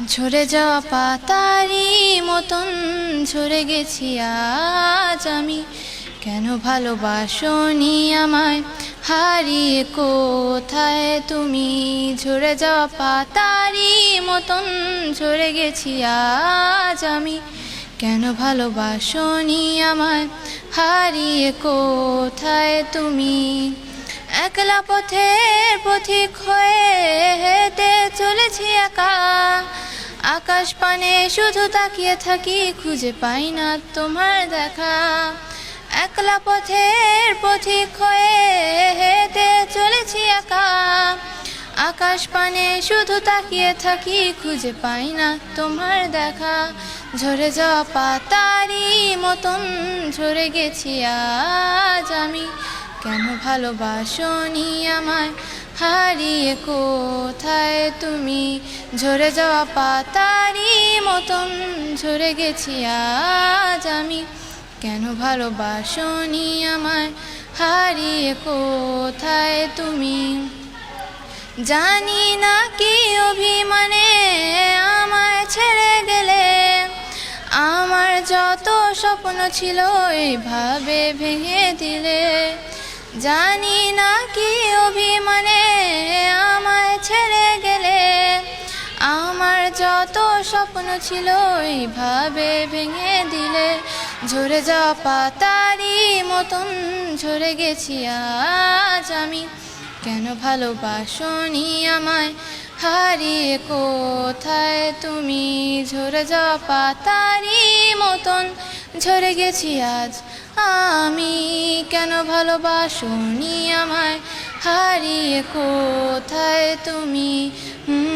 ঝরে যাওয়া পাতারি মতন ঝরে গেছি আজ আমি। কেন ভালোবাসনি আমায়, হারিয়ে কোথায় তুমি? ঝরে যাওয়া পাতারি মতন ঝরে গেছি আজ আমি। কেন ভালোবাসনি আমায়, হারিয়ে কোথায় তুমি? একলা পথের পথিক হয়ে হেঁটে চলেছি একা, আকাশ পানে শুধু তাকিয়ে থাকি, খুঁজে পাই না তোমার দেখা। একলা পথের পথিক হয়ে হেঁটে চলেছি একা, আকাশ পানে শুধু তাকিয়ে থাকি, খুঁজে পাই না তোমার দেখা। ঝরে যাওয়া পাতারি মতন ঝরে গেছি আজ আমি। কেন ভালোবাসনি আমায়, হারিয়ে কোথায় তুমি? ঝরে যাওয়া পাতারি মতন ঝরে গেছি আজ আমি। কেন ভালোবাসনি আমায়, হারিয়ে কোথায় তুমি? জানি না কি অভিমানে আমায় ছেড়ে গেলে, আমার যত স্বপ্ন ছিল এইভাবে ভেঙে দিলে। জানি না কি অভিমানে আমায় ছেড়ে গেলে, আমার যত স্বপ্ন ছিল এইভাবে ভেঙে দিলে। ঝরে যাওয়া পাতারি মতন ঝরে গেছি আজ আমি। কেন ভালোবাসনি আমায়, হারিয়ে কোথায় তুমি? ঝরে যাওয়া পাতারি মতন ঝরে গেছি আজ আমি। কেন ভালোবাসনি আমায়, হারিয়ে কোথায় তুমি? হুম